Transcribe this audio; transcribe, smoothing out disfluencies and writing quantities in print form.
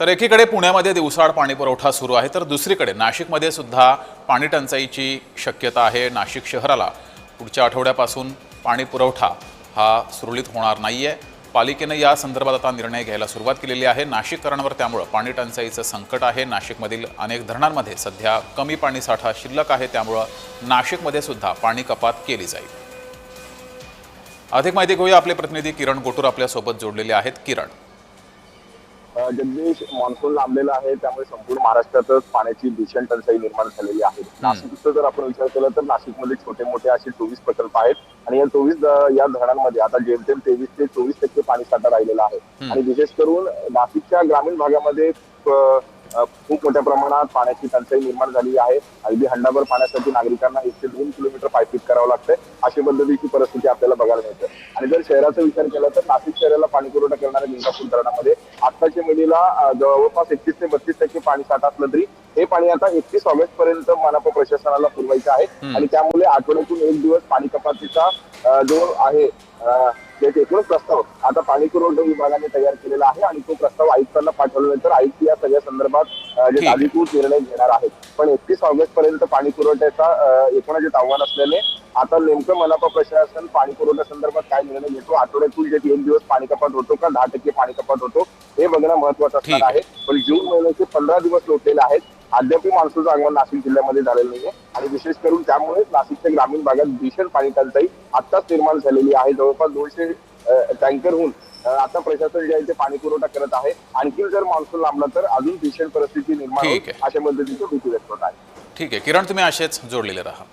तर एकीकडे पुण्यामध्ये दिवसाआड पाणी पुरवठा सुरू आहे, तर दुसरीकडे नाशिकमध्ये सुद्धा पाणी टंचाईची शक्यता आहे। नाशिक शहराला पुढच्या आठवड्यापासून पाणी पुरवठा हा सुरळीत होणार नाहीये। पालिकेने या संदर्भात आता निर्णय घ्यायला सुरुवात केलेली आहे। नाशिककरांवर त्यामुळे पाणी टंचाईचं संकट आहे। नाशिकमधील अनेक धरणांमध्ये सध्या कमी पाणी साठा शिल्लक आहे, त्यामुळे नाशिकमध्ये सुद्धा पाणी कपात केली जाईल। अधिक माहिती घेऊया, आपले प्रतिनिधी किरण गोटूर आपल्या सोबत जोडलेले आहेत। किरण, जगदीश, मान्सून लांबलेला आहे, त्यामुळे संपूर्ण महाराष्ट्रातच पाण्याची भीषण टंचाई निर्माण झालेली आहे। नाशिकचा जर आपण विचार केला तर नाशिकमध्ये छोटे मोठे असे 24 प्रकल्प आहेत आणि या 24 या धरणांमध्ये आता जेमतेम 23 ते 24% पाणी साठा राहिलेला आहे। आणि विशेष करून नाशिकच्या ग्रामीण भागामध्ये खूप मोठ्या प्रमाणात पाण्याची टंचाई निर्माण झाली आहे। अगदी हंडाभर पाण्यासाठी नागरिकांना 1 ते 2 किलोमीटर पायपीट करावं लागतंय, अशी पद्धतीची परिस्थिती आपल्याला बघायला मिळते। आणि जर शहराचा विचार केला तर नाशिक शहराला पाणी पुरवठा करणाऱ्या गंगापूर धरणामध्ये आताच्या मितीला जवळपास 31 ते 32% पाणी साठा असलं तरी हे पाणी आता 31 ऑगस्ट पर्यंत मनपा प्रशासनाला पुरवायचं आहे। आणि त्यामुळे आठवड्यातून 1 दिवस पाणी कपातीचा जो आहे एकूणच प्रस्ताव आता पाणी पुरवठा विभागाने तयार केलेला आहे आणि तो प्रस्ताव आयुक्तांना पाठवल्यानंतर आयुक्त या सगळ्या संदर्भात जे अधिकृत निर्णय घेणार आहेत। पण 31 ऑगस्ट पर्यंत पाणी पुरवठ्याचा एकूणच आव्हान असल्याने आता नेमकं मनपा प्रशासन पाणी पुरवठा संदर्भात काय निर्णय घेतो, आठवड्यातून जे 3 दिवस पाणी कपात होतो का 10% पाणी कपात होतो हे बघणं महत्वाचं असणार आहे। पण जून महिन्याचे 15 दिवस लोटलेले आहेत, अद्याप मान्सूनचं आगमन नाशिक जिल्ह्यामध्ये झालेलं नाहीये आणि विशेष करून त्यामुळे नाशिकच्या ग्रामीण भागात भीषण पाणी टंचाई आत्ताच निर्माण झालेली आहे। जवळपास 200 टँकरहून आता प्रशासन जे आहे ते पाणी पुरवठा करत आहे। आणखी जर मान्सून लांबला तर अजून भीषण परिस्थिती निर्माण होईल अशा पद्धतीची भीती व्यक्त होत आहे। ठीक आहे किरण, तुम्ही असेच जोडलेले राहा।